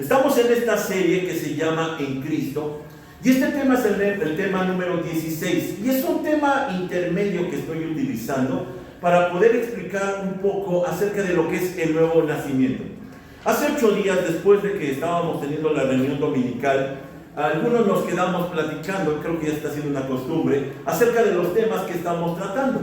Estamos en esta serie que se llama En Cristo, y este tema es el tema número 16, y es un tema intermedio que estoy utilizando para poder explicar un poco acerca de lo que es el nuevo nacimiento. Hace 8 días, después de que estábamos teniendo la reunión dominical, algunos nos quedamos platicando, creo que ya está siendo una costumbre, acerca de los temas que estamos tratando.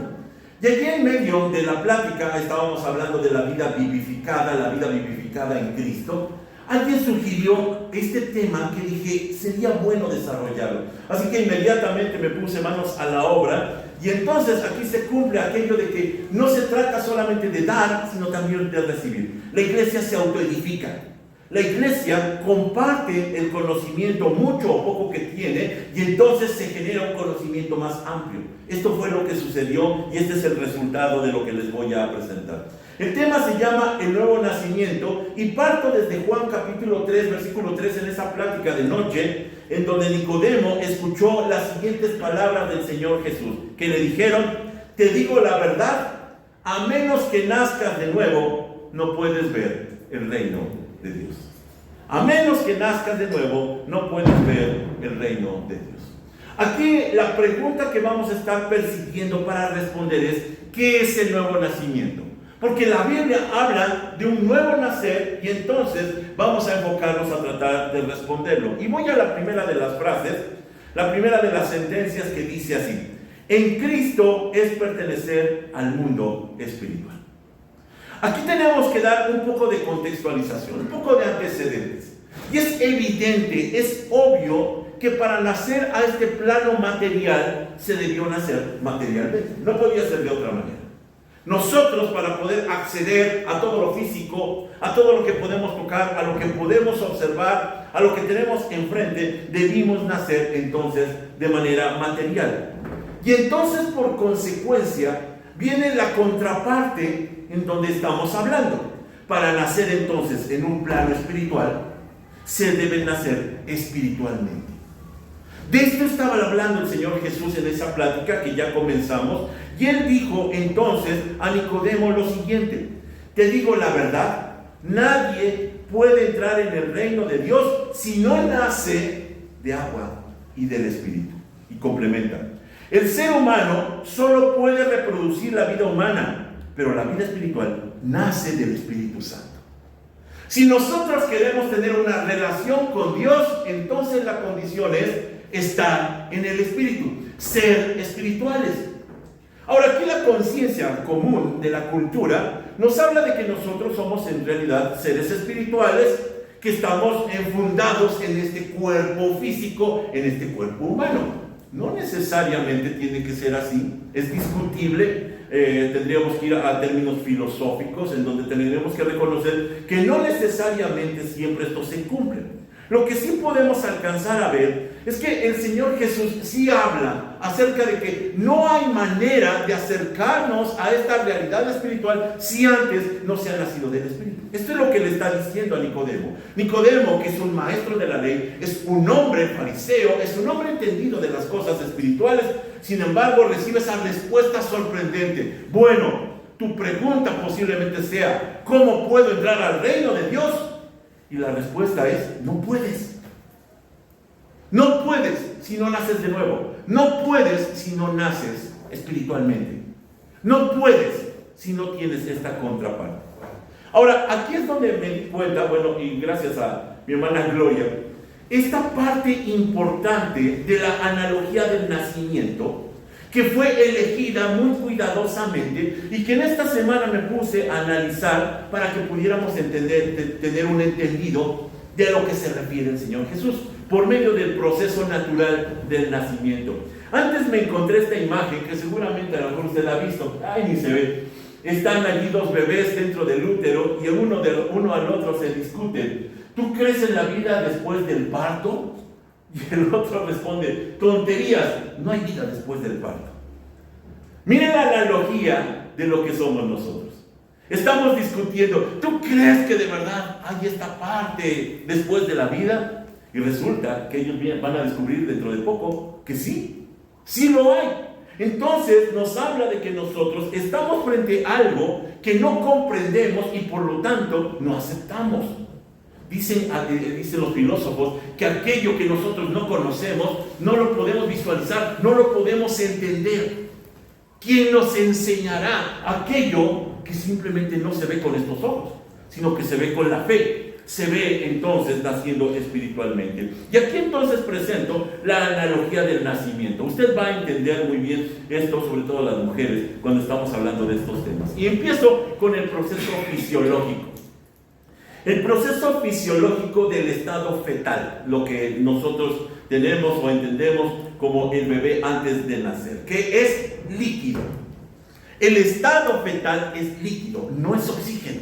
Y allí en medio de la plática estábamos hablando de la vida vivificada en Cristo. Alguien sugirió este tema que dije, sería bueno desarrollarlo. Así que inmediatamente me puse manos a la obra, y entonces aquí se cumple aquello de que no se trata solamente de dar, sino también de recibir. La iglesia se autoedifica. La iglesia comparte el conocimiento, mucho o poco que tiene, y entonces se genera un conocimiento más amplio. Esto fue lo que sucedió, y este es el resultado de lo que les voy a presentar. El tema se llama el nuevo nacimiento, y parto desde Juan capítulo 3, versículo 3, en esa plática de noche, en donde Nicodemo escuchó las siguientes palabras del Señor Jesús, que le dijeron: te digo la verdad, a menos que nazcas de nuevo, no puedes ver el reino de Dios. A menos que nazcas de nuevo, no puedes ver el reino de Dios. Aquí la pregunta que vamos a estar persiguiendo para responder es: ¿qué es el nuevo nacimiento? Porque la Biblia habla de un nuevo nacer, y entonces vamos a enfocarnos a tratar de responderlo. Y voy a la primera de las frases, la primera de las sentencias, que dice así: en Cristo es pertenecer al mundo espiritual. Aquí tenemos que dar un poco de contextualización, un poco de antecedentes. Y es evidente, es obvio que para nacer a este plano material se debió nacer materialmente. No podía ser de otra manera. Nosotros, para poder acceder a todo lo físico, a todo lo que podemos tocar, a lo que podemos observar, a lo que tenemos enfrente, debimos nacer entonces de manera material. Y entonces, por consecuencia, viene la contraparte en donde estamos hablando. Para nacer entonces en un plano espiritual, se debe nacer espiritualmente. De esto estaba hablando el Señor Jesús en esa plática que ya comenzamos, y Él dijo entonces a Nicodemo lo siguiente: te digo la verdad, nadie puede entrar en el reino de Dios si no nace de agua y del Espíritu. Y complementa: el ser humano solo puede reproducir la vida humana, pero la vida espiritual nace del Espíritu Santo. Si nosotros queremos tener una relación con Dios, entonces la condición es estar en el Espíritu, ser espirituales. Ahora, aquí la conciencia común de la cultura nos habla de que nosotros somos en realidad seres espirituales que estamos enfundados en este cuerpo físico, en este cuerpo humano. No necesariamente tiene que ser así, es discutible. Tendríamos que ir a términos filosóficos, en donde tendríamos que reconocer que no necesariamente siempre esto se cumple. Lo que sí podemos alcanzar a ver es que el Señor Jesús sí habla acerca de que no hay manera de acercarnos a esta realidad espiritual si antes no se ha nacido del Espíritu. Esto es lo que le está diciendo a Nicodemo. Nicodemo, que es un maestro de la ley, es un hombre fariseo, es un hombre entendido de las cosas espirituales. Sin embargo, recibe esa respuesta sorprendente. Bueno, tu pregunta posiblemente sea: ¿cómo puedo entrar al reino de Dios? Y la respuesta es: no puedes. No puedes si no naces de nuevo. No puedes si no naces espiritualmente. No puedes si no tienes esta contraparte. Ahora, aquí es donde me di cuenta, bueno, y gracias a mi hermana Gloria, esta parte importante de la analogía del nacimiento, que fue elegida muy cuidadosamente, y que en esta semana me puse a analizar para que pudiéramos entender, tener un entendido de lo que se refiere el Señor Jesús, por medio del proceso natural del nacimiento. Antes me encontré esta imagen, que seguramente a lo mejor usted la ha visto. Ay, ni se ve. Están allí 2 bebés dentro del útero, y uno al otro se discuten: ¿tú crees en la vida después del parto? Y el otro responde: tonterías, no hay vida después del parto. Miren la analogía de lo que somos nosotros. Estamos discutiendo: ¿tú crees que de verdad hay esta parte después de la vida? Y resulta que ellos van a descubrir dentro de poco que sí, sí lo hay. Entonces nos habla de que nosotros estamos frente a algo que no comprendemos y por lo tanto no aceptamos. Dicen los filósofos que aquello que nosotros no conocemos no lo podemos visualizar, no lo podemos entender. ¿Quién nos enseñará aquello que simplemente no se ve con estos ojos, sino que se ve con la fe? Se ve entonces naciendo espiritualmente. Y aquí entonces presento la analogía del nacimiento. Usted va a entender muy bien esto, sobre todo las mujeres, cuando estamos hablando de estos temas. Y empiezo con el proceso fisiológico. El proceso fisiológico del estado fetal, lo que nosotros tenemos o entendemos como el bebé antes de nacer, que es líquido. El estado fetal es líquido, no es oxígeno,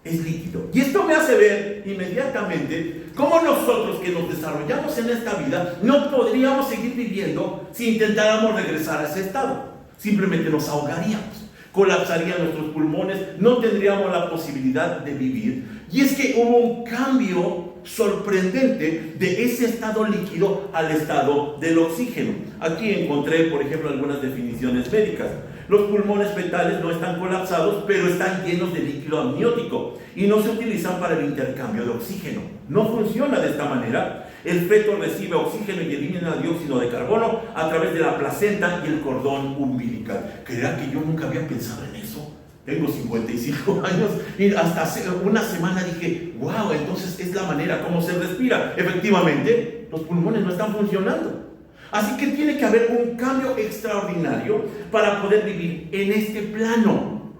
es líquido. Y esto me hace ver inmediatamente cómo nosotros que nos desarrollamos en esta vida no podríamos seguir viviendo si intentáramos regresar a ese estado. Simplemente nos ahogaríamos, colapsarían nuestros pulmones, no tendríamos la posibilidad de vivir. Y es que hubo un cambio sorprendente de ese estado líquido al estado del oxígeno. Aquí encontré, por ejemplo, algunas definiciones médicas. Los pulmones fetales no están colapsados, pero están llenos de líquido amniótico y no se utilizan para el intercambio de oxígeno. No funciona de esta manera. El feto recibe oxígeno y elimina dióxido de carbono a través de la placenta y el cordón umbilical. ¿Creerá que yo nunca había pensado en eso? Tengo 55 años y hasta hace una semana dije, wow, entonces es la manera como se respira. Efectivamente, los pulmones no están funcionando. Así que tiene que haber un cambio extraordinario para poder vivir en este plano,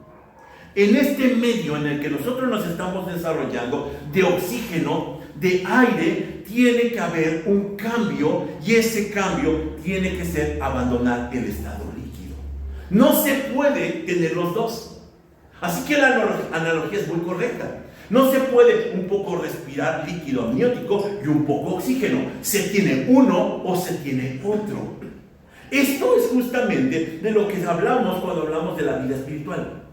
en este medio en el que nosotros nos estamos desarrollando de oxígeno, de aire. Tiene que haber un cambio y ese cambio tiene que ser abandonar el estado líquido. No se puede tener los dos. Así que la analogía es muy correcta. No se puede un poco respirar líquido amniótico y un poco oxígeno. Se tiene uno o se tiene otro. Esto es justamente de lo que hablamos cuando hablamos de la vida espiritual.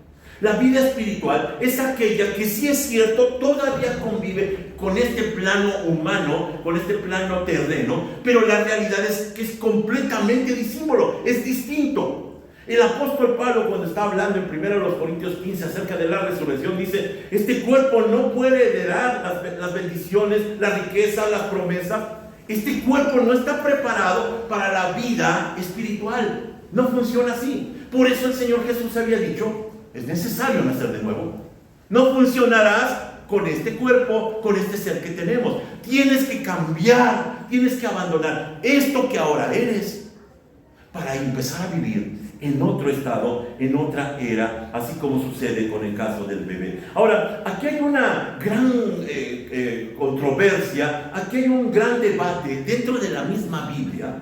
La vida espiritual es aquella que sí es cierto, todavía convive con este plano humano, con este plano terreno, pero la realidad es que es completamente disímbolo, es distinto. El apóstol Pablo, cuando está hablando en 1 Corintios 15 acerca de la resurrección, dice, este cuerpo no puede heredar las bendiciones, la riqueza, las promesas. Este cuerpo no está preparado para la vida espiritual. No funciona así. Por eso el Señor Jesús había dicho, es necesario nacer de nuevo. No funcionarás con este cuerpo, con este ser que tenemos. Tienes que cambiar, tienes que abandonar esto que ahora eres para empezar a vivir en otro estado, en otra era, así como sucede con el caso del bebé. Ahora, aquí hay una gran controversia, aquí hay un gran debate dentro de la misma Biblia.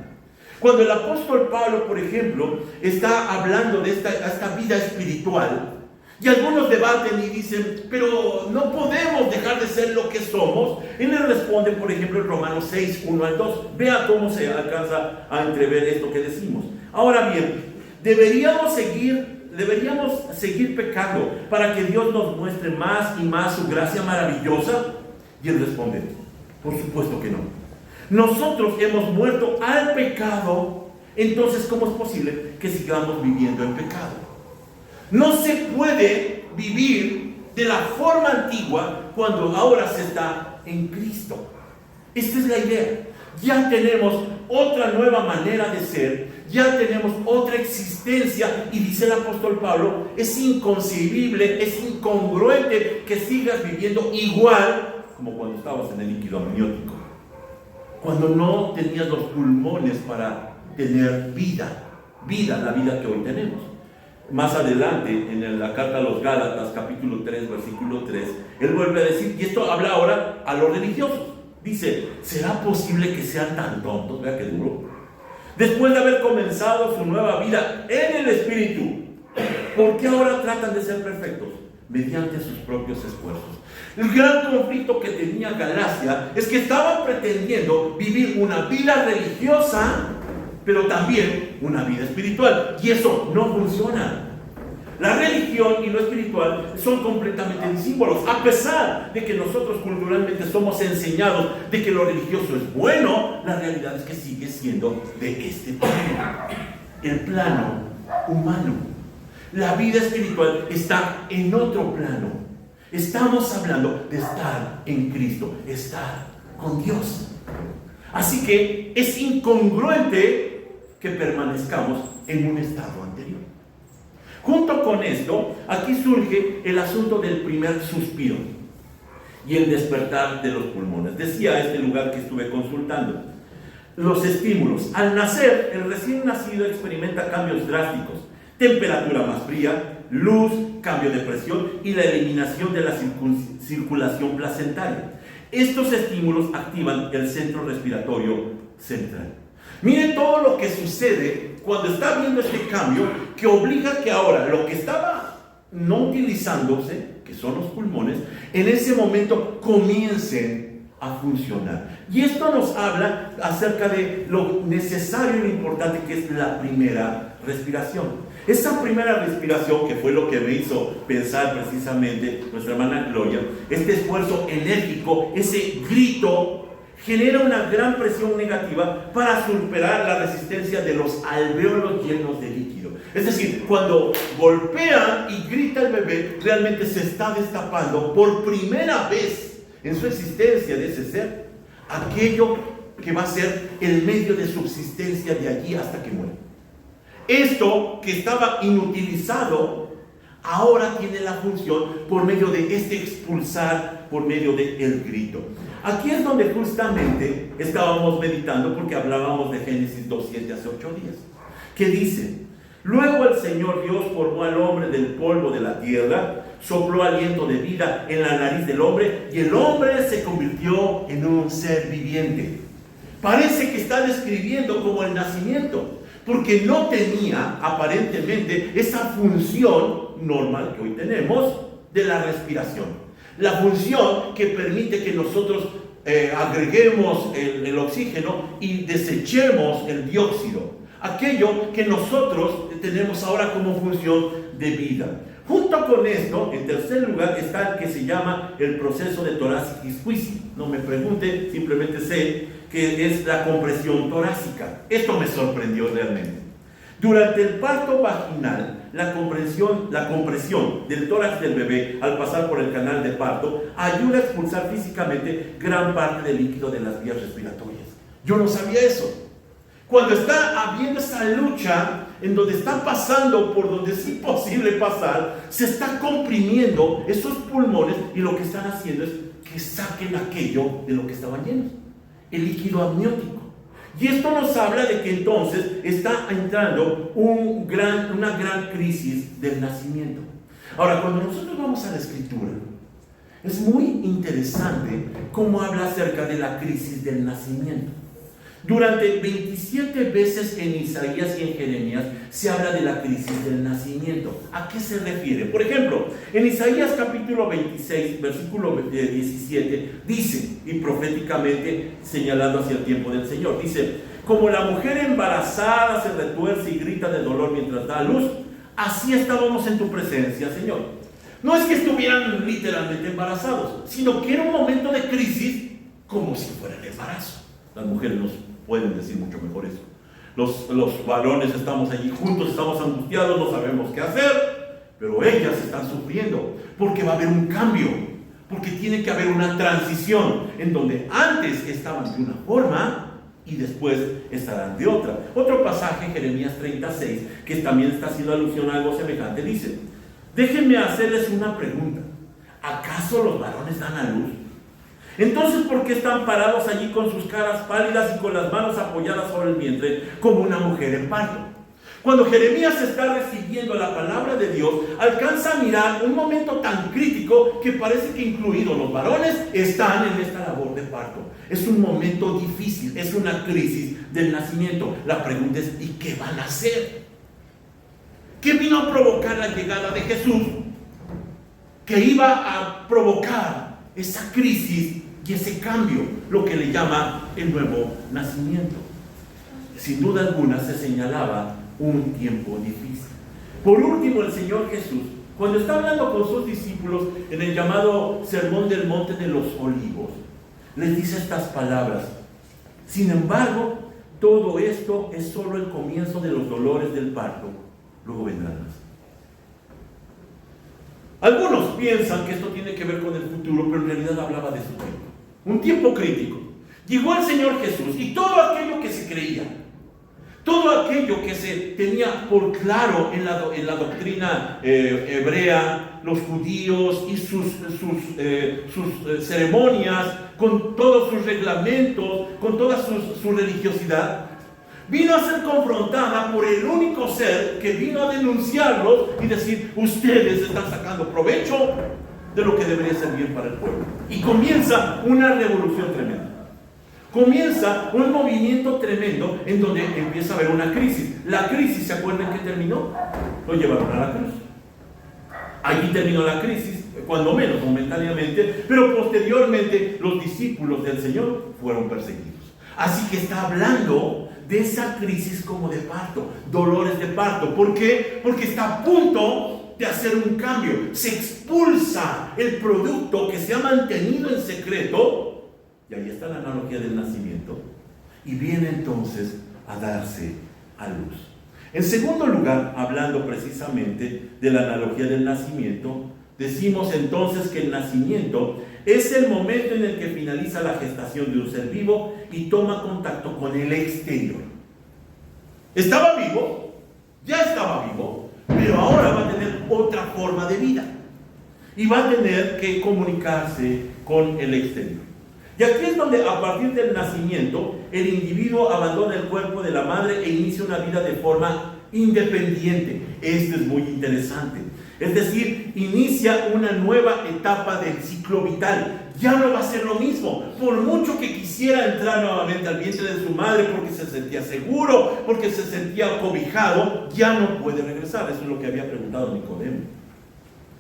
Cuando el apóstol Pablo, por ejemplo, está hablando de esta vida espiritual, y algunos debaten y dicen, pero no podemos dejar de ser lo que somos. Él le responde, por ejemplo, en Romanos 6, 1 al 2. Vea cómo se alcanza a entrever esto que decimos. Ahora bien, deberíamos seguir pecando para que Dios nos muestre más y más su gracia maravillosa. Y él responde, por supuesto que no. Nosotros hemos muerto al pecado, entonces ¿cómo es posible que sigamos viviendo en pecado? No se puede vivir de la forma antigua cuando ahora se está en Cristo. Esta es la idea. Ya tenemos otra nueva manera de ser, ya tenemos otra existencia, y dice el apóstol Pablo, es inconcebible, es incongruente que sigas viviendo igual como cuando estabas en el líquido amniótico, cuando no tenías los pulmones para tener vida, la vida que hoy tenemos. Más adelante, en la carta a los Gálatas, capítulo 3, versículo 3, él vuelve a decir, y esto habla ahora a los religiosos, dice, ¿será posible que sean tan tontos? Vea qué duro. Después de haber comenzado su nueva vida en el Espíritu, ¿por qué ahora tratan de ser perfectos? Mediante sus propios esfuerzos. El gran conflicto que tenía Galacia es que estaban pretendiendo vivir una vida religiosa, pero también una vida espiritual, y eso no funciona. La religión y lo espiritual son completamente disímbolos, a pesar de que nosotros culturalmente somos enseñados de que lo religioso es bueno. La realidad es que sigue siendo de este plano, el plano humano. La vida espiritual está en otro plano, Estamos hablando de estar en Cristo, estar con Dios. Así que es incongruente que permanezcamos en un estado anterior. Junto con esto, aquí surge el asunto del primer suspiro y el despertar de los pulmones. Decía este lugar que estuve consultando. Los estímulos. Al nacer, el recién nacido experimenta cambios drásticos. Temperatura más fría, luz, cambio de presión y la eliminación de la circulación placentaria. Estos estímulos activan el centro respiratorio central. Miren todo lo que sucede cuando está viendo este cambio que obliga que ahora lo que estaba no utilizándose, que son los pulmones, en ese momento comiencen a funcionar. Y esto nos habla acerca de lo necesario y lo importante que es la primera respiración. Esa primera respiración, que fue lo que me hizo pensar precisamente nuestra hermana Gloria, este esfuerzo enérgico, ese grito, genera una gran presión negativa para superar la resistencia de los alvéolos llenos de líquido. Es decir, cuando golpea y grita el bebé, realmente se está destapando por primera vez en su existencia de ese ser aquello que va a ser el medio de subsistencia de allí hasta que muere. Esto que estaba inutilizado ahora tiene la función por medio de este expulsar, por medio del grito. Aquí es donde justamente estábamos meditando, porque hablábamos de Génesis 2:7 hace 8 días, que dice: luego el Señor Dios formó al hombre del polvo de la tierra, sopló aliento de vida en la nariz del hombre, y el hombre se convirtió en un ser viviente. Parece que está describiendo como el nacimiento, porque no tenía aparentemente esa función normal que hoy tenemos de la respiración. La función que permite que nosotros agreguemos el oxígeno y desechemos el dióxido. Aquello que nosotros tenemos ahora como función de vida. Junto con esto, en tercer lugar, está el que se llama el proceso de thoracic squeeze. No me pregunte, simplemente sé que es la compresión torácica. Esto me sorprendió realmente. Durante el parto vaginal, la compresión del tórax del bebé al pasar por el canal de parto ayuda a expulsar físicamente gran parte del líquido de las vías respiratorias. Yo no sabía eso. Cuando está habiendo esa lucha en donde está pasando por donde es imposible pasar, se está comprimiendo esos pulmones y lo que están haciendo es que saquen aquello de lo que estaban llenos, el líquido amniótico. Y esto nos habla de que entonces está entrando una gran crisis del nacimiento. Ahora, cuando nosotros vamos a la Escritura, es muy interesante cómo habla acerca de la crisis del nacimiento. Durante 27 veces en Isaías y en Jeremías se habla de la crisis del nacimiento. ¿A qué se refiere? Por ejemplo, en Isaías capítulo 26, versículo 17, dice, y proféticamente señalando hacia el tiempo del Señor, dice: como la mujer embarazada se retuerce y grita de dolor mientras da a luz, así estábamos en tu presencia, Señor. No es que estuvieran literalmente embarazados, sino que era un momento de crisis como si fuera el embarazo. Las mujeres nos pueden decir mucho mejor eso. Los varones estamos allí juntos, estamos angustiados, no sabemos qué hacer, pero ellas están sufriendo porque va a haber un cambio, porque tiene que haber una transición en donde antes estaban de una forma y después estarán de otra. Otro pasaje, Jeremías 36, que también está haciendo alusión a algo semejante, dice: déjenme hacerles una pregunta. ¿Acaso los varones dan a luz? Entonces, ¿por qué están parados allí con sus caras pálidas y con las manos apoyadas sobre el vientre como una mujer en parto? Cuando Jeremías está recibiendo la palabra de Dios, alcanza a mirar un momento tan crítico que parece que incluidos los varones están en esta labor de parto. Es un momento difícil, es una crisis del nacimiento. La pregunta es: ¿y qué van a hacer? ¿Qué vino a provocar la llegada de Jesús? Que iba a provocar esa crisis y ese cambio, lo que le llama el nuevo nacimiento. Sin duda alguna se señalaba un tiempo difícil. Por último, el Señor Jesús, cuando está hablando con sus discípulos en el llamado Sermón del Monte de los Olivos, les dice estas palabras: sin embargo, todo esto es solo el comienzo de los dolores del parto, luego vendrán más. Algunos piensan que esto tiene que ver con el futuro, pero en realidad hablaba de su tiempo. Un tiempo crítico. Llegó el Señor Jesús y todo aquello que se creía, todo aquello que se tenía por claro en la doctrina hebrea, los judíos y sus ceremonias, con todos sus reglamentos, con toda su religiosidad, vino a ser confrontada por el único ser que vino a denunciarlos y decir: ustedes están sacando provecho de lo que debería ser bien para el pueblo. Y comienza una revolución tremenda. Comienza un movimiento tremendo en donde empieza a haber una crisis. La crisis, ¿se acuerdan que terminó? Lo llevaron a la cruz. Allí terminó la crisis, cuando menos momentáneamente, pero posteriormente los discípulos del Señor fueron perseguidos. Así que está hablando de esa crisis como de parto, dolores de parto. ¿Por qué? Porque está a punto de hacer un cambio. Se expulsa el producto que se ha mantenido en secreto. Y ahí está la analogía del nacimiento. Y viene entonces a darse a luz. En segundo lugar, hablando precisamente de la analogía del nacimiento, decimos entonces que el nacimiento es el momento en el que finaliza la gestación de un ser vivo y toma contacto con el exterior. Estaba vivo, ya estaba vivo, pero ahora va a tener otra forma de vida. Y va a tener que comunicarse con el exterior. Y aquí es donde, a partir del nacimiento, el individuo abandona el cuerpo de la madre e inicia una vida de forma independiente. Esto es muy interesante. Es decir, inicia una nueva etapa del ciclo vital. Ya no va a ser lo mismo. Por mucho que quisiera entrar nuevamente al vientre de su madre porque se sentía seguro, porque se sentía cobijado, ya no puede regresar. Eso es lo que había preguntado Nicodemo.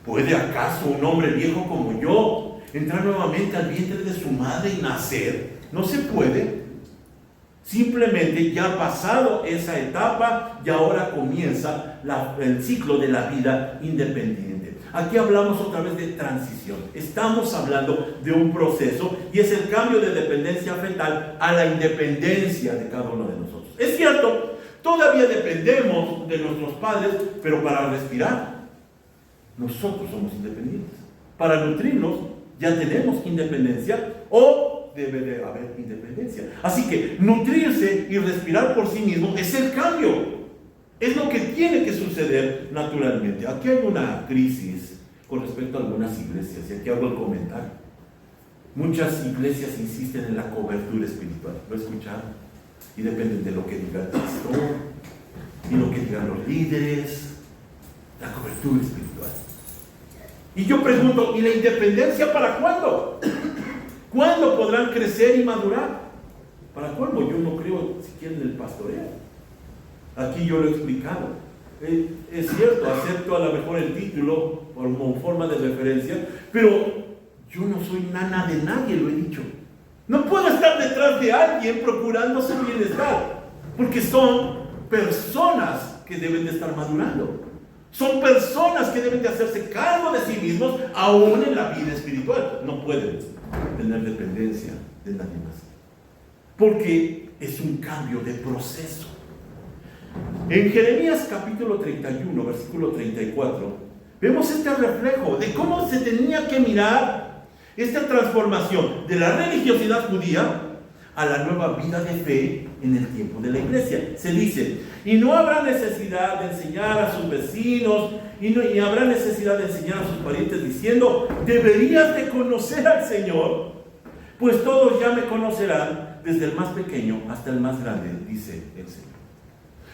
¿Puede acaso un hombre viejo como yo entrar nuevamente al vientre de su madre y nacer? No se puede. Simplemente ya ha pasado esa etapa y ahora comienza el ciclo de la vida independiente. Aquí hablamos otra vez de transición. Estamos hablando de un proceso y es el cambio de dependencia fetal a la independencia de cada uno de nosotros. Es cierto, todavía dependemos de nuestros padres, pero para respirar, nosotros somos independientes. Para nutrirnos, ya tenemos independencia o debe de haber independencia. Así que nutrirse y respirar por sí mismo es el cambio. Es lo que tiene que suceder naturalmente. Aquí hay una crisis con respecto a algunas iglesias, y aquí hago el comentario. Muchas iglesias insisten en la cobertura espiritual. ¿Lo escucharon? Y dependen de lo que diga el pastor y lo que digan los líderes. La cobertura espiritual. Y yo pregunto, ¿y la independencia para cuándo? ¿Cuándo podrán crecer y madurar? ¿Para cuándo? Yo no creo siquiera en el pastoreo. Aquí yo lo he explicado. Es cierto, acepto a lo mejor el título como forma de referencia, pero yo no soy nana de nadie, lo he dicho. No puedo estar detrás de alguien procurando su bienestar, porque son personas que deben de estar madurando. Son personas que deben de hacerse cargo de sí mismos, aún en la vida espiritual. No pueden tener dependencia de nadie más, porque es un cambio de proceso. En Jeremías capítulo 31, versículo 34, vemos este reflejo de cómo se tenía que mirar esta transformación de la religiosidad judía a la nueva vida de fe en el tiempo de la iglesia. Se dice: y no habrá necesidad de enseñar a sus vecinos, y habrá necesidad de enseñar a sus parientes diciendo: deberías de conocer al Señor, pues todos ya me conocerán, desde el más pequeño hasta el más grande, dice el Señor.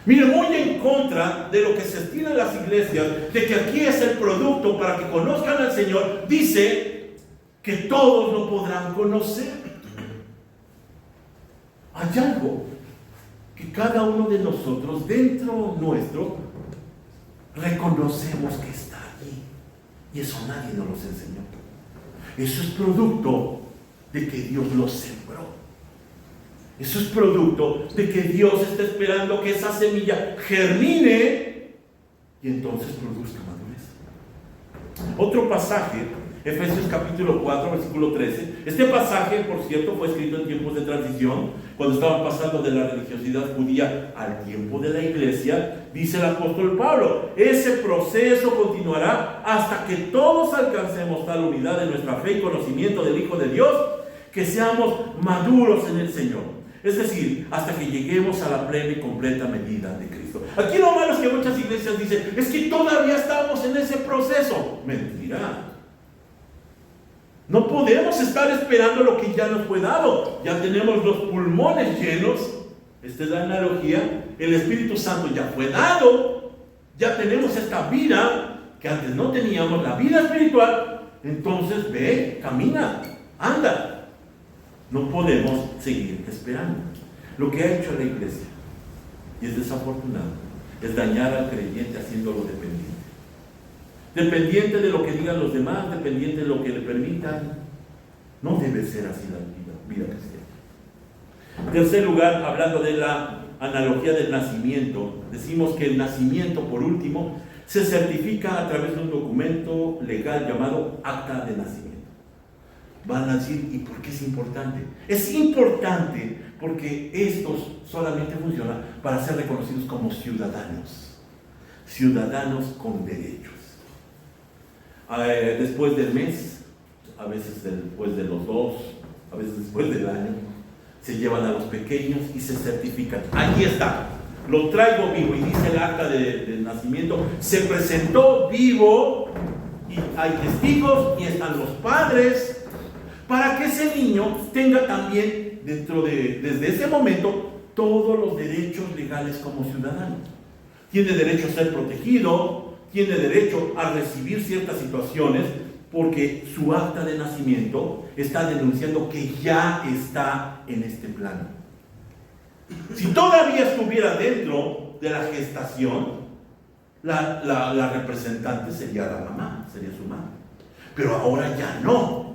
Miren, muy en contra de lo que se estila en las iglesias, de que aquí es el producto para que conozcan al Señor, dice que todos lo podrán conocer. Hay algo que cada uno de nosotros, dentro nuestro, reconocemos que está allí. Y eso nadie nos los enseñó. Eso es producto de que Dios lo sembró. Eso es producto de que Dios está esperando que esa semilla germine y entonces produzca madurez. Otro pasaje Efesios capítulo 4, versículo 13. Este pasaje, por cierto, fue escrito en tiempos de transición, cuando estaban pasando de la religiosidad judía al tiempo de la iglesia. Dice el apóstol Pablo: ese proceso continuará hasta que todos alcancemos tal unidad de nuestra fe y conocimiento del Hijo de Dios, que seamos maduros en el Señor. Es decir, hasta que lleguemos a la plena y completa medida de Cristo. Aquí lo malo es que muchas iglesias dicen: es que todavía estamos en ese proceso. Mentira. No podemos estar esperando lo que ya nos fue dado. Ya tenemos los pulmones llenos. Esta es la analogía. El Espíritu Santo ya fue dado. Ya tenemos esta vida que antes no teníamos, la vida espiritual. Entonces ve, camina, anda. No podemos seguir esperando. Lo que ha hecho la iglesia, y es desafortunado, es dañar al creyente haciéndolo dependiente. Dependiente de lo que digan los demás, dependiente de lo que le permitan. No debe ser así la vida cristiana. En tercer lugar, hablando de la analogía del nacimiento, decimos que el nacimiento, por último, se certifica a través de un documento legal llamado acta de nacimiento. Van a decir: ¿y por qué es importante? Es importante porque estos solamente funcionan para ser reconocidos como ciudadanos. Ciudadanos con derechos. Después del mes, a veces después de los 2, a veces después del año, se llevan a los pequeños y se certifican. Aquí está, lo traigo vivo, y dice el acta de nacimiento: se presentó vivo, y hay testigos y están los padres, para que ese niño tenga también desde ese momento todos los derechos legales como ciudadano. Tiene derecho a ser protegido, tiene derecho a recibir ciertas situaciones, porque su acta de nacimiento está denunciando que ya está en este plano. Si todavía estuviera dentro de la gestación, la representante sería la mamá, sería su madre. Pero ahora ya no.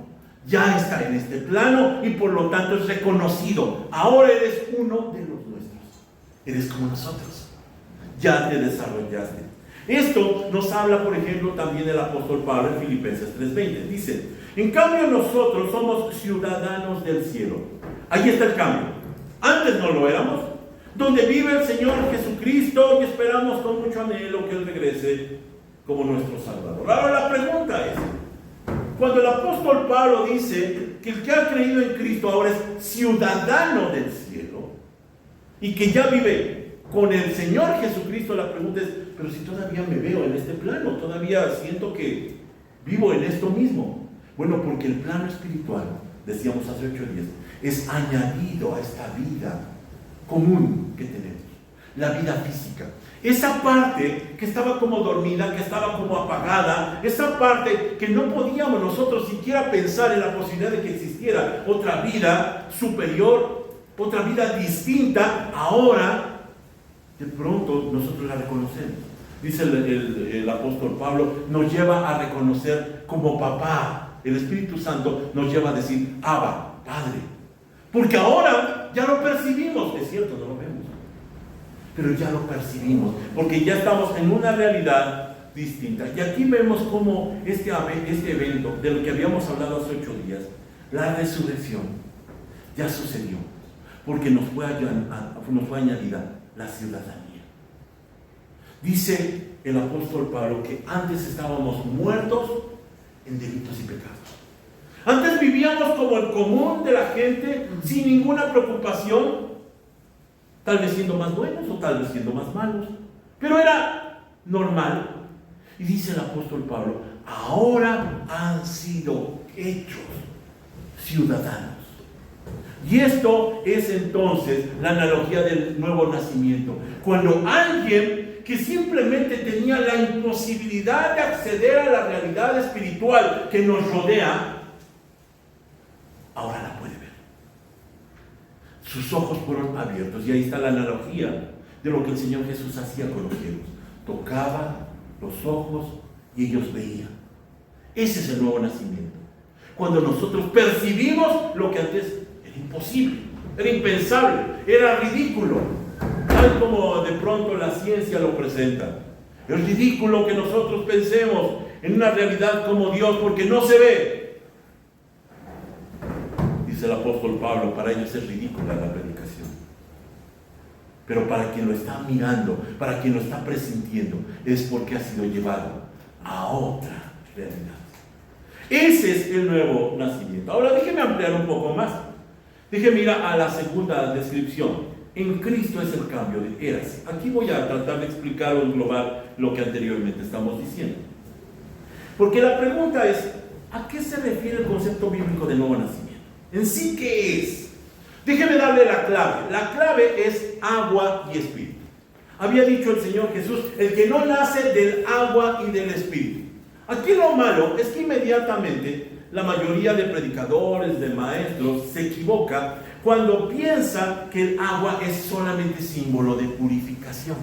Ya está en este plano y por lo tanto es reconocido. Ahora eres uno de los nuestros. Eres como nosotros. Ya te desarrollaste. Esto nos habla, por ejemplo, también el apóstol Pablo en Filipenses 3:20. Dice: en cambio nosotros somos ciudadanos del cielo. Ahí está el cambio. Antes no lo éramos. Donde vive el Señor Jesucristo, y esperamos con mucho anhelo que Él regrese como nuestro Salvador. Ahora la pregunta es: cuando el apóstol Pablo dice que el que ha creído en Cristo ahora es ciudadano del cielo y que ya vive con el Señor Jesucristo, la pregunta es: pero si todavía me veo en este plano, todavía siento que vivo en esto mismo. Bueno, porque el plano espiritual, decíamos hace 8 días, es añadido a esta vida común que tenemos, la vida física. Esa parte que estaba como dormida, que estaba como apagada, esa parte que no podíamos nosotros siquiera pensar en la posibilidad de que existiera otra vida superior, otra vida distinta, ahora de pronto nosotros la reconocemos. Dice el apóstol Pablo, nos lleva a reconocer como papá. El Espíritu Santo nos lleva a decir: Abba, Padre. Porque ahora ya lo percibimos. Es cierto, no lo vemos, pero ya lo percibimos, porque ya estamos en una realidad distinta. Y aquí vemos cómo este evento, de lo que habíamos hablado hace 8 días, la resurrección, ya sucedió, porque nos fue añadida la ciudadanía. Dice el apóstol Pablo que antes estábamos muertos en delitos y pecados. Antes vivíamos como el común de la gente, sin ninguna preocupación, tal vez siendo más buenos o tal vez siendo más malos, pero era normal. Y dice el apóstol Pablo: ahora han sido hechos ciudadanos. Y esto es entonces la analogía del nuevo nacimiento. Cuando alguien que simplemente tenía la imposibilidad de acceder a la realidad espiritual que nos rodea, ahora la puede ver. Sus ojos fueron abiertos, y ahí está la analogía de lo que el Señor Jesús hacía con los ciegos. Tocaba los ojos y ellos veían. Ese es el nuevo nacimiento. Cuando nosotros percibimos lo que antes era imposible, era impensable, era ridículo, tal como de pronto la ciencia lo presenta. Es ridículo que nosotros pensemos en una realidad como Dios porque no se ve. Dice el apóstol Pablo, para ellos es ridícula la predicación. Pero para quien lo está mirando, para quien lo está presintiendo, es porque ha sido llevado a otra realidad. Ese es el nuevo nacimiento. Ahora déjeme ampliar un poco más. Déjeme ir a la segunda descripción. En Cristo es el cambio de eras. Aquí voy a tratar de explicar o englobar lo que anteriormente estamos diciendo. Porque la pregunta es, ¿a qué se refiere el concepto bíblico de nuevo nacimiento? ¿En sí qué es? Déjeme darle la clave. La clave es agua y espíritu. Había dicho el Señor Jesús, el que no nace del agua y del espíritu. Aquí lo malo es que inmediatamente la mayoría de predicadores, de maestros, se equivoca cuando piensa que el agua es solamente símbolo de purificación.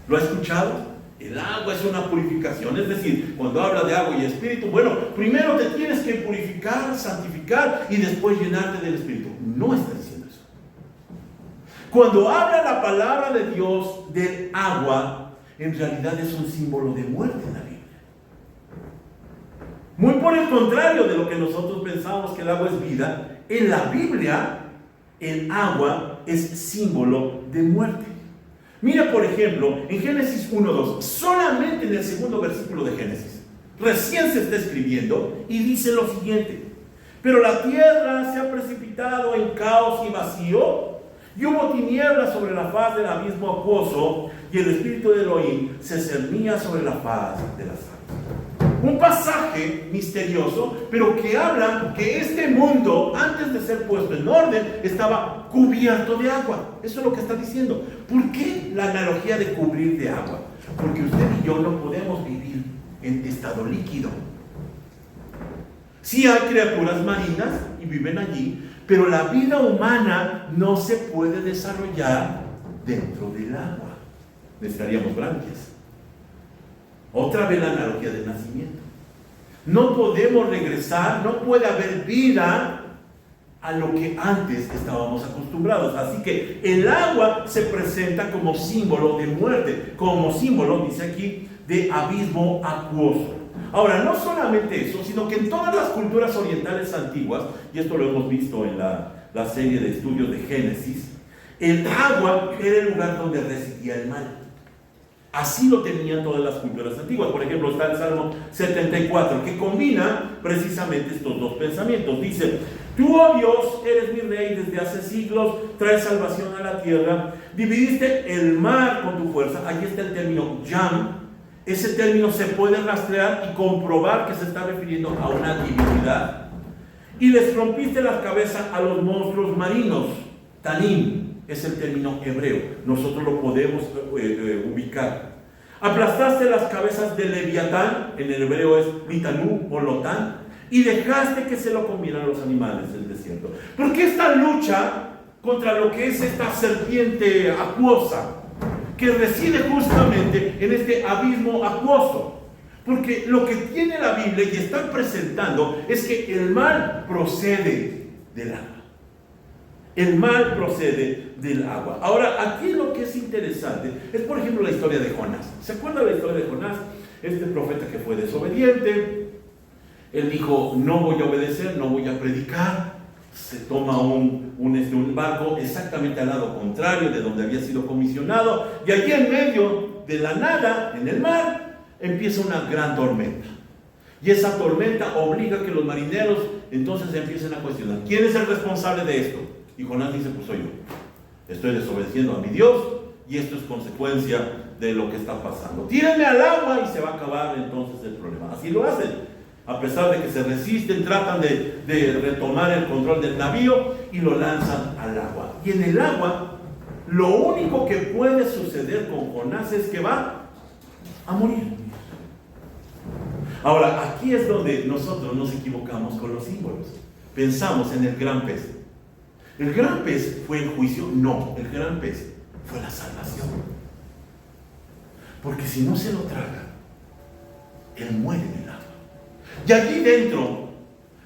¿Lo ha escuchado? El agua es una purificación, es decir, cuando habla de agua y espíritu, bueno, primero te tienes que purificar, santificar y después llenarte del espíritu. No está diciendo eso. Cuando habla la palabra de Dios del agua, en realidad es un símbolo de muerte en la Biblia. Muy por el contrario de lo que nosotros pensamos que el agua es vida, en la Biblia el agua es símbolo de muerte. Mira, por ejemplo, en Génesis 1:2, solamente en el segundo versículo de Génesis, recién se está escribiendo y dice lo siguiente: pero la tierra se ha precipitado en caos y vacío, y hubo tinieblas sobre la faz del abismo acuoso, y el espíritu de Elohim se cernía sobre la faz de las aguas. Un pasaje misterioso, pero que habla que este mundo, antes de ser puesto en orden, estaba cubierto de agua. Eso es lo que está diciendo. ¿Por qué la analogía de cubrir de agua? Porque usted y yo no podemos vivir en estado líquido. Sí hay criaturas marinas y viven allí, pero la vida humana no se puede desarrollar dentro del agua. Necesitaríamos branquias. Otra vez la analogía del nacimiento. No podemos regresar, no puede haber vida a lo que antes estábamos acostumbrados. Así que el agua se presenta como símbolo de muerte, como símbolo, dice aquí, de abismo acuoso. Ahora, no solamente eso, sino que en todas las culturas orientales antiguas, y esto lo hemos visto en la serie de estudios de Génesis, el agua era el lugar donde residía el mal. Así lo tenían todas las culturas antiguas. Por ejemplo, está el Salmo 74, que combina precisamente estos dos pensamientos. Dice: tú, oh Dios, eres mi rey desde hace siglos, traes salvación a la tierra, dividiste el mar con tu fuerza. Aquí está el término yam. Ese término se puede rastrear y comprobar que se está refiriendo a una divinidad. Y les rompiste las cabezas a los monstruos marinos. Tanim es el término hebreo. Nosotros lo podemos ubicar. Aplastaste las cabezas de Leviatán, en el hebreo es Litanú o Lotán, y dejaste que se lo comieran los animales del desierto. ¿Por qué esta lucha contra lo que es esta serpiente acuosa, que reside justamente en este abismo acuoso? Porque lo que tiene la Biblia y está presentando es que el mal procede del agua. El mal procede del agua. Ahora, aquí lo que es interesante es, por ejemplo, la historia de Jonás. ¿Se acuerda la historia de Jonás? Este profeta que fue desobediente. Él dijo: no voy a obedecer, no voy a predicar. Se toma un barco exactamente al lado contrario de donde había sido comisionado, y allí en medio de la nada, en el mar, empieza una gran tormenta. Y esa tormenta obliga a que los marineros entonces empiecen a cuestionar: ¿quién es el responsable de esto? Y Jonás dice: pues soy yo. Estoy desobedeciendo a mi Dios y esto es consecuencia de lo que está pasando. Tírenme al agua y se va a acabar entonces el problema. Así lo hacen. A pesar de que se resisten, tratan de retomar el control del navío y lo lanzan al agua. Y en el agua, lo único que puede suceder con Jonás es que va a morir. Ahora, aquí es donde nosotros nos equivocamos con los símbolos. Pensamos en el gran pez. ¿El gran pez fue el juicio? No, el gran pez fue la salvación. Porque si no se lo traga, él muere en el agua. Y allí dentro,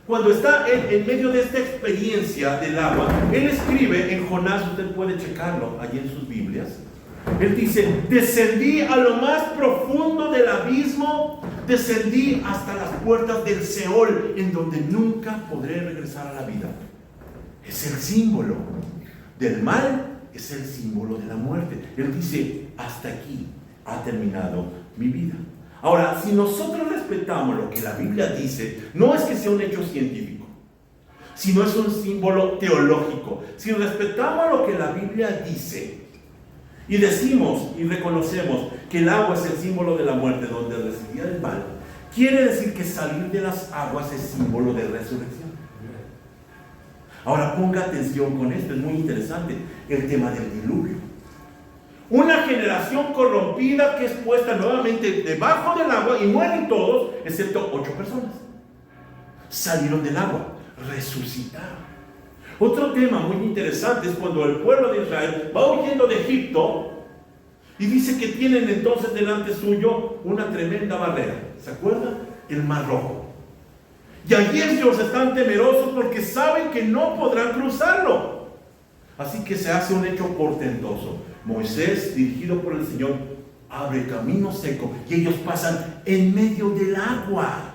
cuando está en medio de esta experiencia del agua, él escribe en Jonás, usted puede checarlo allí en sus Biblias. Él dice: descendí a lo más profundo del abismo, descendí hasta las puertas del Seol, en donde nunca podré regresar a la vida. Es el símbolo del mal, es el símbolo de la muerte. Él dice, hasta aquí ha terminado mi vida. Ahora, si nosotros respetamos lo que la Biblia dice, no es que sea un hecho científico, sino es un símbolo teológico. Si respetamos lo que la Biblia dice y decimos y reconocemos que el agua es el símbolo de la muerte donde residía el mal, quiere decir que salir de las aguas es símbolo de resurrección. Ahora ponga atención con esto, es muy interesante, el tema del diluvio. Una generación corrompida que es puesta nuevamente debajo del agua y mueren todos, excepto 8 personas. Salieron del agua, resucitaron. Otro tema muy interesante es cuando el pueblo de Israel va huyendo de Egipto y dice que tienen entonces delante suyo una tremenda barrera. ¿Se acuerdan? El Mar Rojo. Y allí ellos están temerosos porque saben que no podrán cruzarlo. Así que se hace un hecho portentoso. Moisés, dirigido por el Señor, abre camino seco y ellos pasan en medio del agua.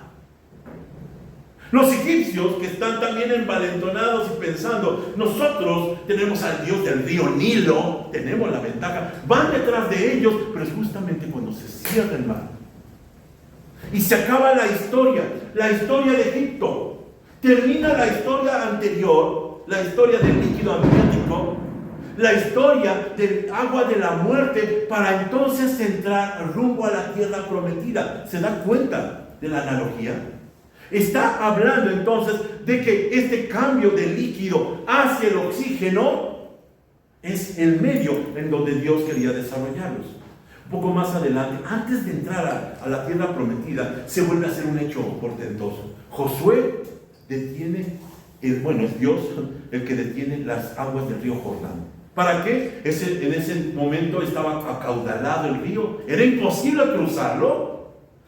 Los egipcios, que están también envalentonados y pensando, nosotros tenemos al Dios del río Nilo, tenemos la ventaja, van detrás de ellos, pero es justamente cuando se cierra el mar y se acaba la historia de Egipto. Termina la historia anterior, la historia del líquido amniótico, la historia del agua de la muerte, para entonces entrar rumbo a la tierra prometida. ¿Se da cuenta de la analogía? Está hablando entonces de que este cambio de líquido hacia el oxígeno es el medio en donde Dios quería desarrollarlos. Un poco más adelante, antes de entrar a la tierra prometida, se vuelve a hacer un hecho portentoso. Josué detiene, es Dios el que detiene las aguas del río Jordán. ¿Para qué? En ese momento estaba acaudalado el río, era imposible cruzarlo.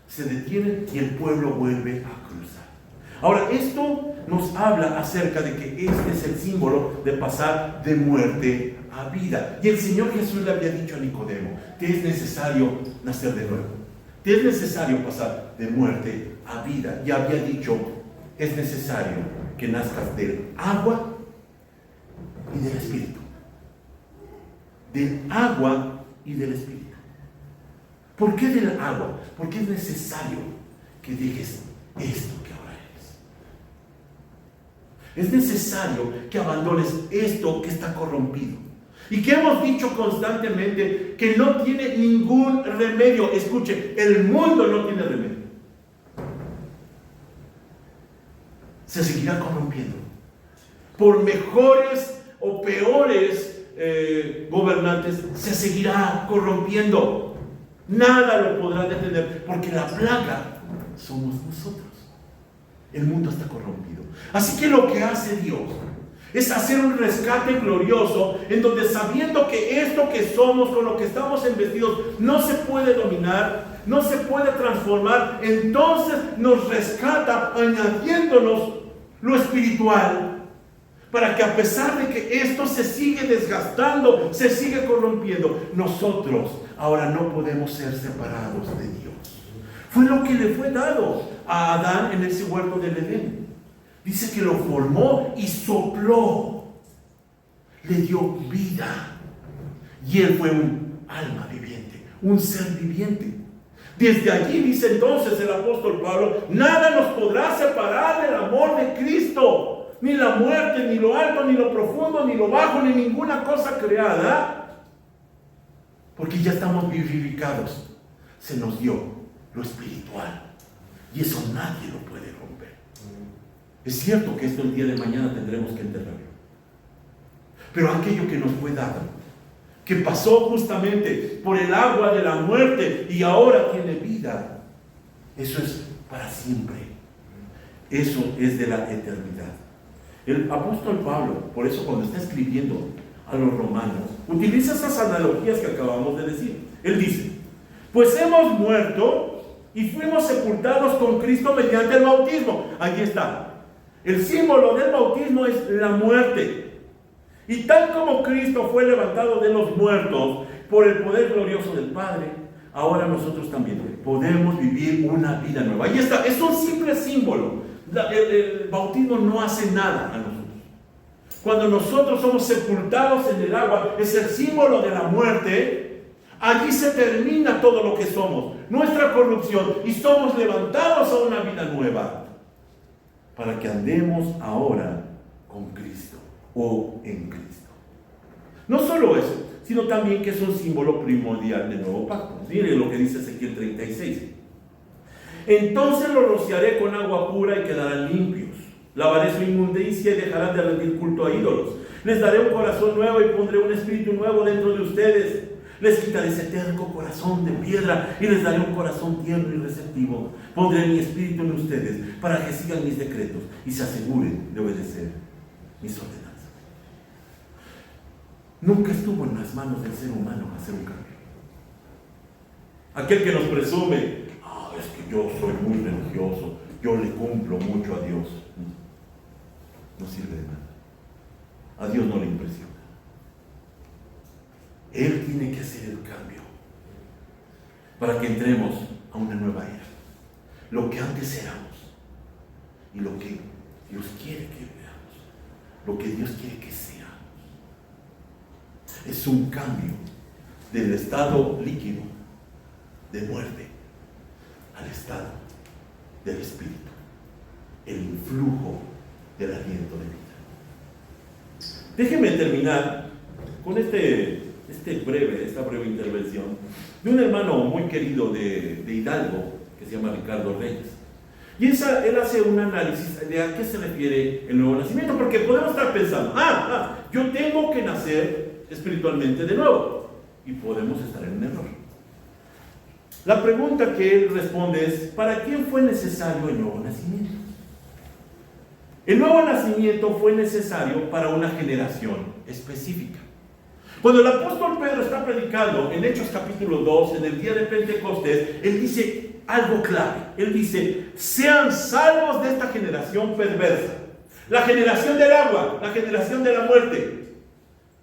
Se detiene y el pueblo vuelve a cruzar. Ahora, esto nos habla acerca de que este es el símbolo de pasar de muerte a vida. Y el Señor Jesús le había dicho a Nicodemo, te es necesario nacer de nuevo. Te es necesario pasar de muerte a vida. Y había dicho, es necesario que nazcas del agua y del Espíritu. Del agua y del Espíritu. ¿Por qué del agua? Porque es necesario que dejes esto que ahora eres. Es necesario que abandones esto que está corrompido. Y que hemos dicho constantemente que no tiene ningún remedio. Escuche, el mundo no tiene remedio. Se seguirá corrompiendo. Por mejores o peores gobernantes, se seguirá corrompiendo. Nada lo podrá detener, porque la plaga somos nosotros. El mundo está corrompido. Así que lo que hace Dios es hacer un rescate glorioso, en donde, sabiendo que esto que somos, con lo que estamos embestidos, no se puede dominar, no se puede transformar, entonces nos rescata añadiéndonos lo espiritual, para que, a pesar de que esto se sigue desgastando, se sigue corrompiendo, nosotros ahora no podemos ser separados de Dios. Fue lo que le fue dado a Adán en ese huerto del Edén. Dice que lo formó y sopló, le dio vida, y él fue un alma viviente, un ser viviente. Desde allí, dice entonces el apóstol Pablo, nada nos podrá separar del amor de Cristo. Ni la muerte, ni lo alto, ni lo profundo, ni lo bajo, ni ninguna cosa creada. Porque ya estamos vivificados. Se nos dio lo espiritual. Y eso nadie lo puede romper. Es cierto que esto el día de mañana tendremos que enterrarlo. Pero aquello que nos fue dado, que pasó justamente por el agua de la muerte y ahora tiene vida, eso es para siempre. Eso es de la eternidad. El apóstol Pablo, por eso cuando está escribiendo a los romanos, utiliza esas analogías que acabamos de decir. Él dice, pues hemos muerto y fuimos sepultados con Cristo mediante el bautismo. Ahí está. El símbolo del bautismo es la muerte. Y tal como Cristo fue levantado de los muertos por el poder glorioso del Padre, ahora nosotros también podemos vivir una vida nueva. Ahí está, es un simple símbolo. El bautismo no hace nada a nosotros. Cuando nosotros somos sepultados en el agua, es el símbolo de la muerte. Allí se termina todo lo que somos, nuestra corrupción, y somos levantados a una vida nueva, para que andemos ahora con Cristo o en Cristo. No solo eso, sino también que es un símbolo primordial del nuevo pacto. Mire lo que dice Ezequiel 36. Entonces los rociaré con agua pura y quedarán limpios. Lavaré su inmundicia y dejarán de rendir culto a ídolos. Les daré un corazón nuevo y pondré un espíritu nuevo dentro de ustedes. Les quitaré ese terco corazón de piedra y les daré un corazón tierno y receptivo. Pondré mi espíritu en ustedes para que sigan mis decretos y se aseguren de obedecer mis ordenanzas. Nunca estuvo en las manos del ser humano hacer un cambio. Aquel que nos presume, es que yo soy muy religioso, yo le cumplo mucho a Dios. No sirve de nada. A Dios no le impresiona. Él tiene que hacer el cambio para que entremos a una nueva era. Lo que antes éramos y lo que Dios quiere que veamos, lo que Dios quiere que seamos. Es un cambio del estado líquido de muerte al estado del espíritu, el influjo del aliento de vida. Déjenme terminar con esta breve intervención de un hermano muy querido de Hidalgo, que se llama Ricardo Reyes. Y él hace un análisis de a qué se refiere el nuevo nacimiento, porque podemos estar pensando, yo tengo que nacer espiritualmente de nuevo, y podemos estar en un error. La pregunta que él responde es, ¿para quién fue necesario el nuevo nacimiento? El nuevo nacimiento fue necesario para una generación específica. Cuando el apóstol Pedro está predicando en Hechos capítulo 2, en el día de Pentecostés, él dice algo clave. Él dice, sean salvos de esta generación perversa, la generación del agua, la generación de la muerte.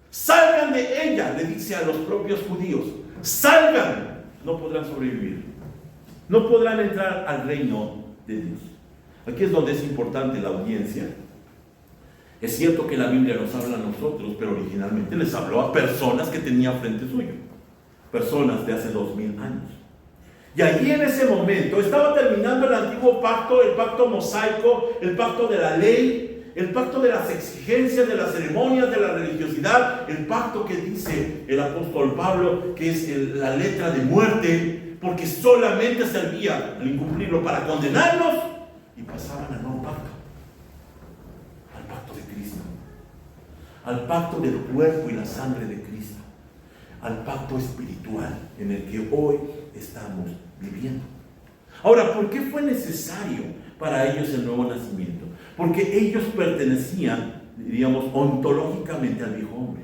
Salgan de ella, le dice a los propios judíos. Salgan. No podrán sobrevivir. No podrán entrar al reino de Dios. Aquí es donde es importante la audiencia. Es cierto que la Biblia nos habla a nosotros, pero originalmente les habló a personas que tenían frente suyo. Personas de hace 2000 años. Y allí en ese momento estaba terminando el antiguo pacto, el pacto mosaico, el pacto de la ley, el pacto de las exigencias, de las ceremonias, de la religiosidad, el pacto que dice el apóstol Pablo, que es la letra de muerte, porque solamente servía al incumplirlo para condenarnos, y pasaban al nuevo pacto, al pacto de Cristo, al pacto del cuerpo y la sangre de Cristo, al pacto espiritual en el que hoy estamos viviendo. Ahora, ¿por qué fue necesario para ellos el nuevo nacimiento? Porque ellos pertenecían, diríamos, ontológicamente al viejo hombre.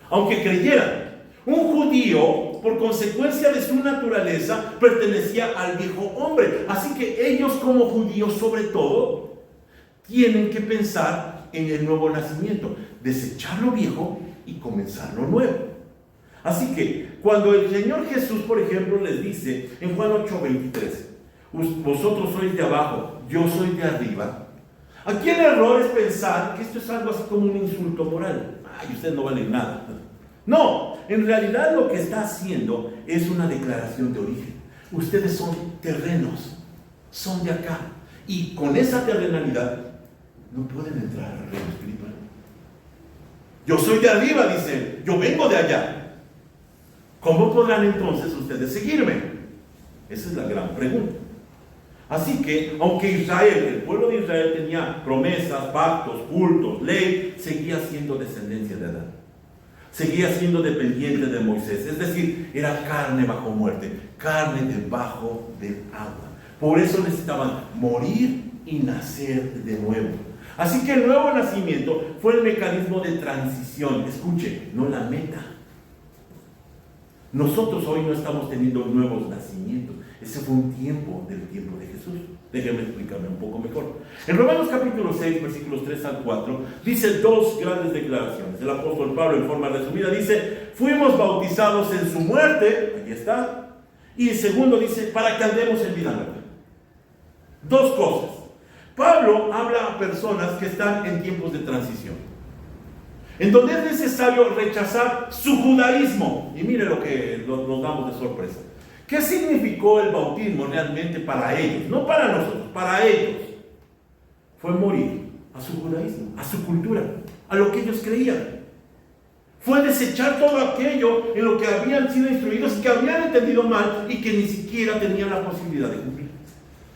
Aunque creyeran, un judío, por consecuencia de su naturaleza, pertenecía al viejo hombre. Así que ellos, como judíos sobre todo, tienen que pensar en el nuevo nacimiento, desechar lo viejo y comenzar lo nuevo. Así que cuando el Señor Jesús, por ejemplo, les dice en Juan 8:23, vosotros sois de abajo, yo soy de arriba. Aquí el error es pensar que esto es algo así como un insulto moral. Ustedes no valen nada. No, en realidad lo que está haciendo es una declaración de origen. Ustedes son terrenos, son de acá. Y con esa terrenalidad no pueden entrar al reino espiritual. Yo soy de arriba, dice, yo vengo de allá. ¿Cómo podrán entonces ustedes seguirme? Esa es la gran pregunta. Así que, aunque Israel, el pueblo de Israel tenía promesas, pactos, cultos, ley, seguía siendo descendencia de Adán. Seguía siendo dependiente de Moisés. Es decir, era carne bajo muerte, carne debajo del agua. Por eso necesitaban morir y nacer de nuevo. Así que el nuevo nacimiento fue el mecanismo de transición. Escuche, no la meta. Nosotros hoy no estamos teniendo nuevos nacimientos. Ese fue un tiempo del tiempo de Jesús. Déjenme explicarme un poco mejor. En Romanos capítulo 6, versículos 3 al 4, dice dos grandes declaraciones. El apóstol Pablo, en forma resumida, dice: fuimos bautizados en su muerte, aquí está, Y en segundo dice, para que andemos en vida nueva. Dos cosas. Pablo habla a personas que están en tiempos de transición, en donde es necesario rechazar su judaísmo. Y mire lo que nos damos de sorpresa. ¿Qué significó el bautismo realmente para ellos? No para nosotros, para ellos. Fue morir a su judaísmo, a su cultura, a lo que ellos creían. Fue desechar todo aquello en lo que habían sido instruidos y que habían entendido mal y que ni siquiera tenían la posibilidad de cumplir.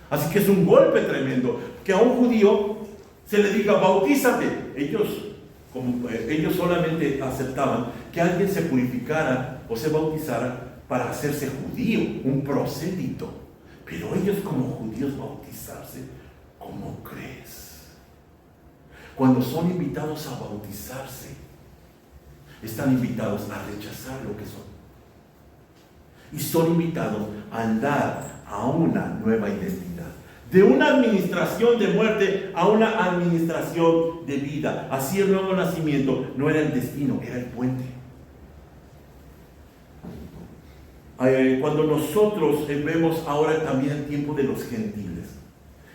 Así que es un golpe tremendo que a un judío se le diga bautízate. Ellos solamente aceptaban que alguien se purificara o se bautizara para hacerse judío, un prosélito. Pero ellos como judíos bautizarse, ¿cómo crees? Cuando son invitados a bautizarse, están invitados a rechazar lo que son. Y son invitados a andar a una nueva identidad. De una administración de muerte a una administración de vida. Así el nuevo nacimiento no era el destino, era el puente. Cuando nosotros vemos ahora también el tiempo de los gentiles,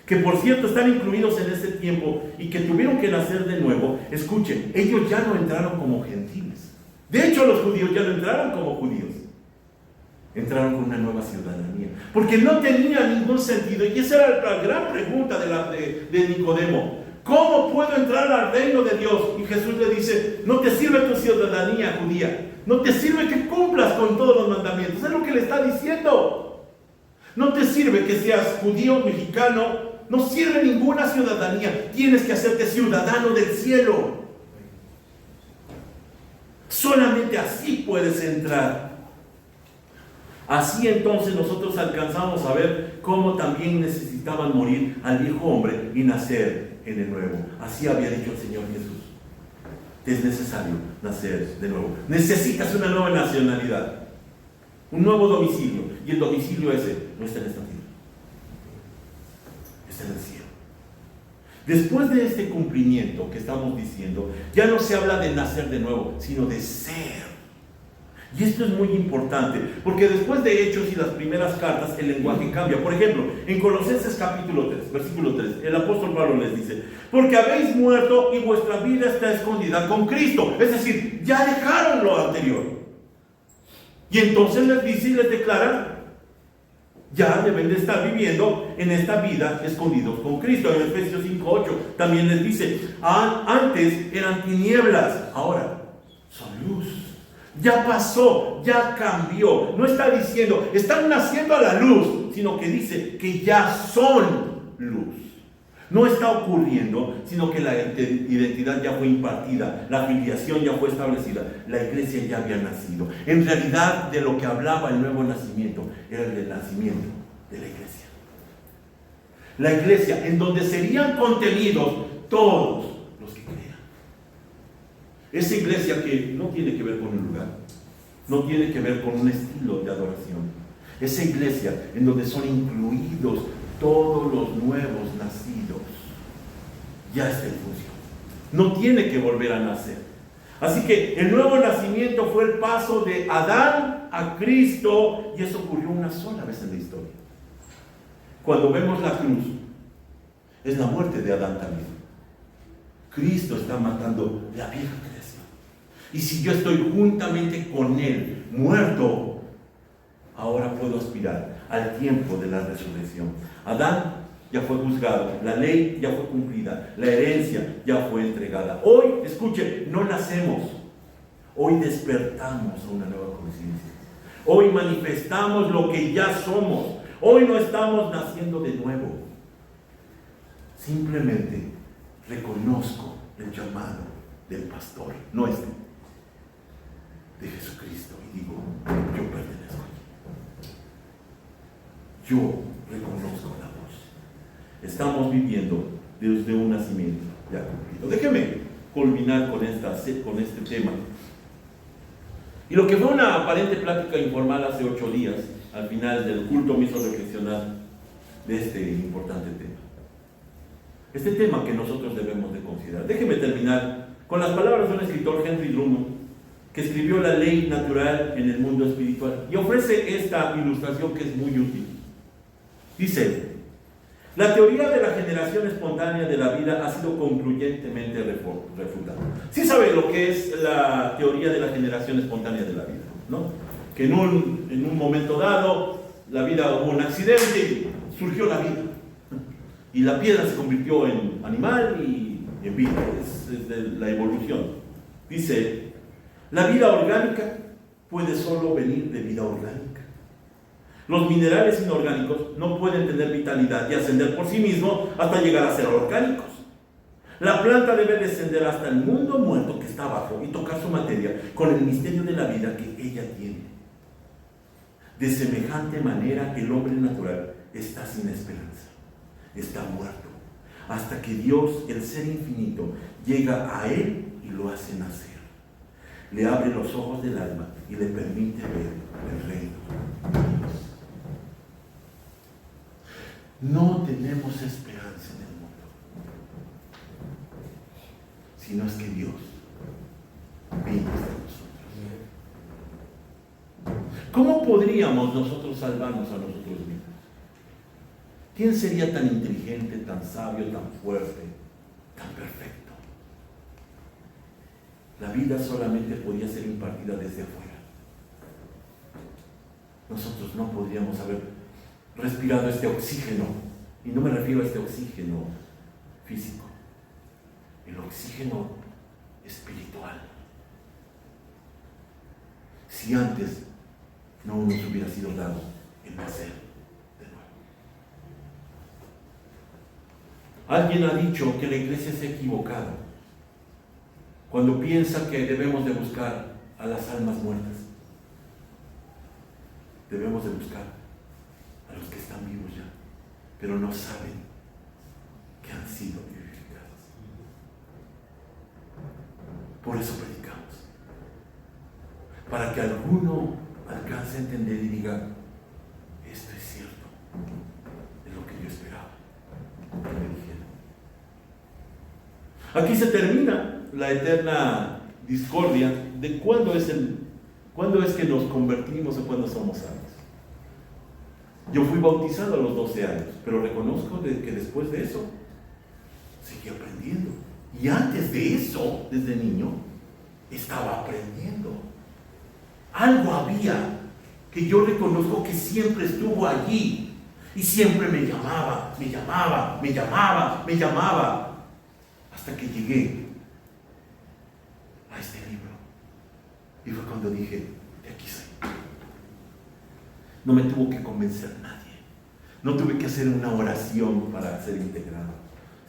que por cierto están incluidos en ese tiempo y que tuvieron que nacer de nuevo, escuchen, ellos ya no entraron como gentiles. De hecho, los judíos ya no entraron como judíos. Entraron con una nueva ciudadanía, porque no tenía ningún sentido. Y esa era la gran pregunta de Nicodemo: ¿cómo puedo entrar al reino de Dios? Y Jesús le dice: no te sirve tu ciudadanía judía, no te sirve que cumplas con todos los mandamientos. Es lo que le está diciendo. No te sirve que seas judío, mexicano, no sirve ninguna ciudadanía. Tienes que hacerte ciudadano del cielo. Solamente así puedes entrar. Así entonces nosotros alcanzamos a ver cómo también necesitaban morir al viejo hombre y nacer en el nuevo. Así había dicho el Señor Jesús. Te es necesario nacer de nuevo. Necesitas una nueva nacionalidad, un nuevo domicilio. Y el domicilio ese no está en esta tierra, está en el cielo. Después de este cumplimiento que estamos diciendo, ya no se habla de nacer de nuevo, sino de ser. Y esto es muy importante, porque después de Hechos y las primeras cartas, el lenguaje cambia. Por ejemplo, en Colosenses capítulo 3, versículo 3, el apóstol Pablo les dice: porque habéis muerto y vuestra vida está escondida con Cristo. Es decir, ya dejaron lo anterior. Y entonces les dice y les declara: ya deben de estar viviendo en esta vida escondidos con Cristo. En Efesios 5:8 también les dice: antes eran tinieblas, ahora son luz. Ya pasó, ya cambió. No está diciendo están naciendo a la luz, sino que dice que ya son luz. No está ocurriendo, sino que la identidad ya fue impartida, la filiación ya fue establecida, la iglesia ya había nacido. En realidad, de lo que hablaba el nuevo nacimiento era el del nacimiento de la iglesia. La iglesia en donde serían contenidos todos los que crean. Esa iglesia que no tiene que ver con un lugar, no tiene que ver con un estilo de adoración. Esa iglesia en donde son incluidos todos los nuevos nacidos, ya está en función. No tiene que volver a nacer. Así que el nuevo nacimiento fue el paso de Adán a Cristo, y eso ocurrió una sola vez en la historia. Cuando vemos la cruz, es la muerte de Adán también. Cristo está matando la vieja creación. Y si yo estoy juntamente con Él, muerto, ahora puedo aspirar al tiempo de la resurrección. Adán ya fue juzgado, la ley ya fue cumplida, la herencia ya fue entregada. Hoy, escuche, no nacemos, hoy despertamos a una nueva conciencia. Hoy manifestamos lo que ya somos. Hoy no estamos naciendo de nuevo. Simplemente reconozco el llamado del pastor nuestro, de Jesucristo, y digo: yo pertenezco aquí. Yo reconozco la voz. Estamos viviendo desde un nacimiento ya cumplido. Déjeme culminar con este tema. Y lo que fue una aparente plática informal hace 8 días, al final del culto, me hizo reflexionar de este importante tema. Este tema que nosotros debemos de considerar. Déjeme terminar con las palabras de un escritor, Henry Drummond, que escribió la ley natural en el mundo espiritual, y ofrece esta ilustración que es muy útil. Dice: la teoría de la generación espontánea de la vida ha sido concluyentemente refutada. ¿Sí sabe lo que es la teoría de la generación espontánea de la vida, no? Que en un momento dado, la vida, hubo un accidente y surgió la vida. Y la piedra se convirtió en animal y en vida. Es de la evolución. Dice: la vida orgánica puede solo venir de vida orgánica. Los minerales inorgánicos no pueden tener vitalidad y ascender por sí mismos hasta llegar a ser orgánicos. La planta debe descender hasta el mundo muerto que está abajo y tocar su materia con el misterio de la vida que ella tiene. De semejante manera, el hombre natural está sin esperanza, está muerto, hasta que Dios, el ser infinito, llega a él y lo hace nacer. Le abre los ojos del alma y le permite ver el reino de Dios. No tenemos esperanza en el mundo, sino es que Dios vino hasta nosotros. ¿Cómo podríamos nosotros salvarnos a nosotros mismos? ¿Quién sería tan inteligente, tan sabio, tan fuerte, tan perfecto? La vida solamente podía ser impartida desde afuera. Nosotros no podríamos haber respirado este oxígeno, y no me refiero a este oxígeno físico, el oxígeno espiritual, si antes no nos hubiera sido dado el nacer de nuevo. Alguien ha dicho que la iglesia se ha equivocado cuando piensa que debemos de buscar a las almas muertas. Debemos de buscar a los que están vivos ya, pero no saben que han sido vivificados. Por eso predicamos, para que alguno alcance a entender y diga: esto es cierto, es lo que yo esperaba que me dijeran. Aquí se termina la eterna discordia de cuándo es que nos convertimos o cuándo somos salvos. Yo fui bautizado a los 12 años, pero reconozco que después de eso seguí aprendiendo. Y antes de eso, desde niño, estaba aprendiendo. Algo había que yo reconozco que siempre estuvo allí y siempre me llamaba, hasta que llegué a este libro. Y fue cuando dije: de aquí soy. No me tuvo que convencer nadie. No tuve que hacer una oración para ser integrado.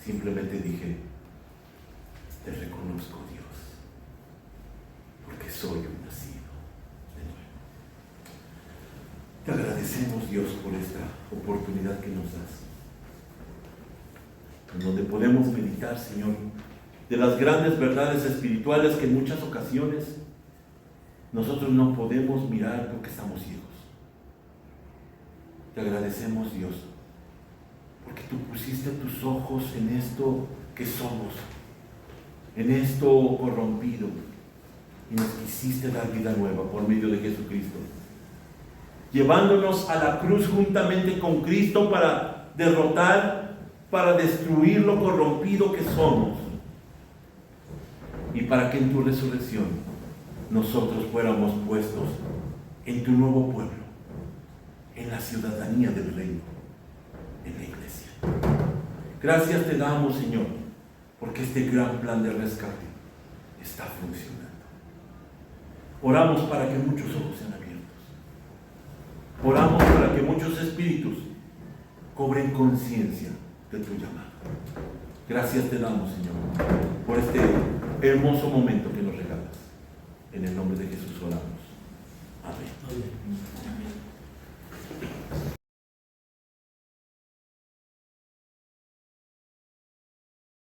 Simplemente dije: te reconozco, Dios, porque soy un nacido de nuevo. Te agradecemos, Dios, por esta oportunidad que nos das, en donde podemos meditar, Señor, de las grandes verdades espirituales que en muchas ocasiones nosotros no podemos mirar porque estamos ciegos. Te agradecemos, Dios, porque tú pusiste tus ojos en esto que somos, en esto corrompido, y nos quisiste dar vida nueva por medio de Jesucristo, llevándonos a la cruz juntamente con Cristo para derrotar, para destruir lo corrompido que somos, y para que en tu resurrección nosotros fuéramos puestos en tu nuevo pueblo, en la ciudadanía del reino, en la iglesia. Gracias te damos, Señor, porque este gran plan de rescate está funcionando. Oramos para que muchos ojos sean abiertos. Oramos para que muchos espíritus cobren conciencia de tu llamado. Gracias te damos, Señor, por este hermoso momento que nos regalas. En el nombre de Jesús oramos. Amén. Amén.